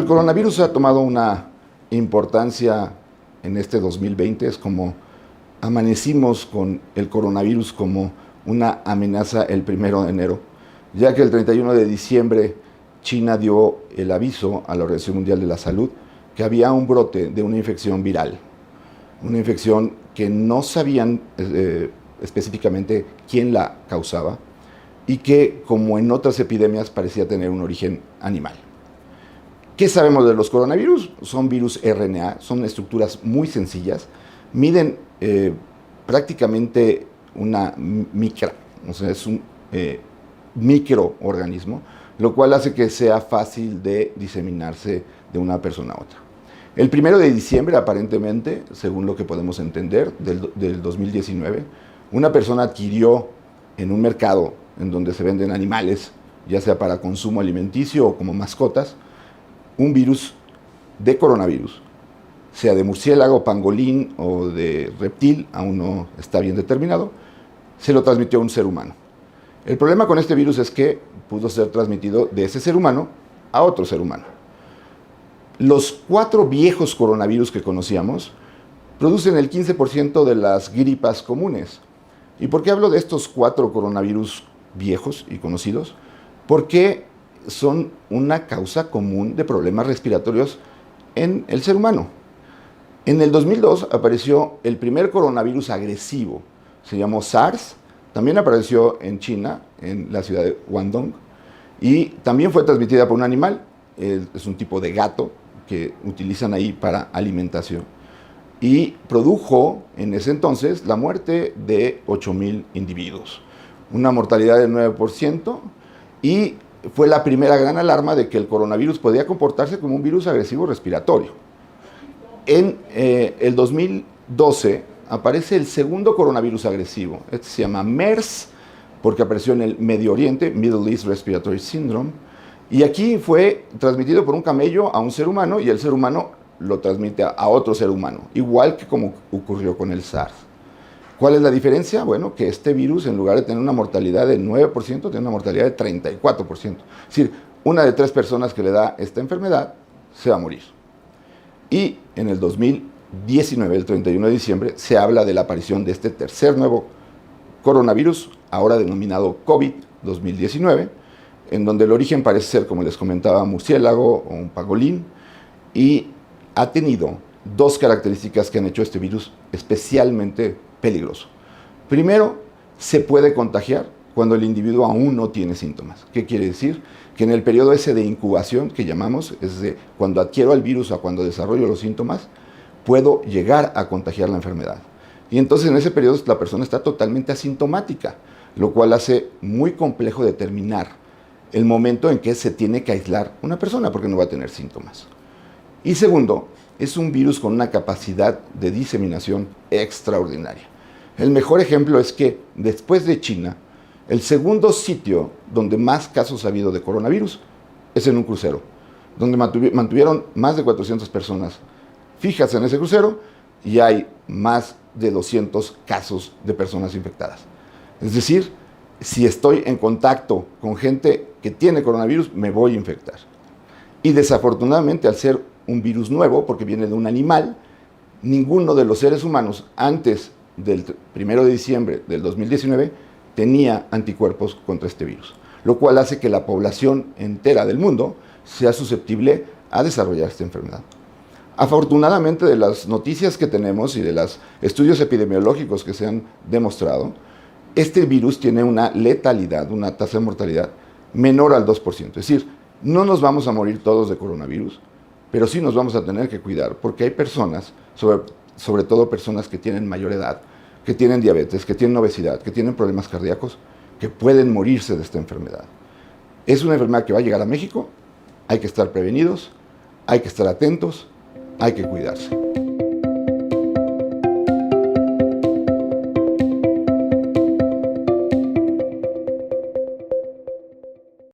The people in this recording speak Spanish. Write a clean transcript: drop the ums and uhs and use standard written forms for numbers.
Bueno, el coronavirus ha tomado una importancia en este 2020. Es como amanecimos con el coronavirus como una amenaza el 1 de enero, ya que el 31 de diciembre China dio el aviso a la Organización Mundial de la Salud que había un brote de una infección viral, una infección que no sabían específicamente quién la causaba y que, como en otras epidemias, parecía tener un origen animal. ¿Qué sabemos de los coronavirus? Son virus RNA, son estructuras muy sencillas, miden prácticamente una micra, o sea, es un microorganismo, lo cual hace que sea fácil de diseminarse de una persona a otra. El 1 de diciembre, aparentemente, según lo que podemos entender, del 2019, una persona adquirió en un mercado en donde se venden animales, ya sea para consumo alimenticio o como mascotas, un virus de coronavirus, sea de murciélago, pangolín o de reptil, aún no está bien determinado, se lo transmitió a un ser humano. El problema con este virus es que pudo ser transmitido de ese ser humano a otro ser humano. Los 4 viejos coronavirus que conocíamos producen el 15% de las gripas comunes. ¿Y por qué hablo de estos 4 coronavirus viejos y conocidos? Porque son una causa común de problemas respiratorios en el ser humano. En el 2002 apareció el primer coronavirus agresivo, se llamó SARS, también apareció en China, en la ciudad de Guangdong, y también fue transmitida por un animal, es un tipo de gato que utilizan ahí para alimentación, y produjo en ese entonces la muerte de 8,000 individuos, una mortalidad del 9%, y fue la primera gran alarma de que el coronavirus podía comportarse como un virus agresivo respiratorio. En el 2012 aparece el segundo coronavirus agresivo. Este se llama MERS, porque apareció en el Medio Oriente, Middle East Respiratory Syndrome, y aquí fue transmitido por un camello a un ser humano y el ser humano lo transmite a otro ser humano, igual que como ocurrió con el SARS. ¿Cuál es la diferencia? Bueno, que este virus, en lugar de tener una mortalidad de 9%, tiene una mortalidad de 34%. Es decir, una de 3 personas que le da esta enfermedad se va a morir. Y en el 2019, el 31 de diciembre, se habla de la aparición de este tercer nuevo coronavirus, ahora denominado COVID-2019, en donde el origen parece ser, como les comentaba, murciélago o un pangolín, y ha tenido 2 características que han hecho este virus especialmente peligroso. Primero, se puede contagiar cuando el individuo aún no tiene síntomas. ¿Qué quiere decir? Que en el periodo ese de incubación que llamamos, es de cuando adquiero el virus a cuando desarrollo los síntomas, puedo llegar a contagiar la enfermedad. Y entonces en ese periodo la persona está totalmente asintomática, lo cual hace muy complejo determinar el momento en que se tiene que aislar una persona porque no va a tener síntomas. Y segundo, es un virus con una capacidad de diseminación extraordinaria. El mejor ejemplo es que después de China, el segundo sitio donde más casos ha habido de coronavirus es en un crucero, donde mantuvieron más de 400 personas fijas en ese crucero y hay más de 200 casos de personas infectadas. Es decir, si estoy en contacto con gente que tiene coronavirus, me voy a infectar. Y desafortunadamente, al ser un virus nuevo, porque viene de un animal, ninguno de los seres humanos antes del 1 de diciembre del 2019 tenía anticuerpos contra este virus, lo cual hace que la población entera del mundo sea susceptible a desarrollar esta enfermedad. Afortunadamente, de las noticias que tenemos y de los estudios epidemiológicos que se han demostrado, este virus tiene una letalidad, una tasa de mortalidad menor al 2%. Es decir, no nos vamos a morir todos de coronavirus, pero sí nos vamos a tener que cuidar, porque hay personas, sobre todo personas que tienen mayor edad, que tienen diabetes, que tienen obesidad, que tienen problemas cardíacos, que pueden morirse de esta enfermedad. Es una enfermedad que va a llegar a México, hay que estar prevenidos, hay que estar atentos, hay que cuidarse.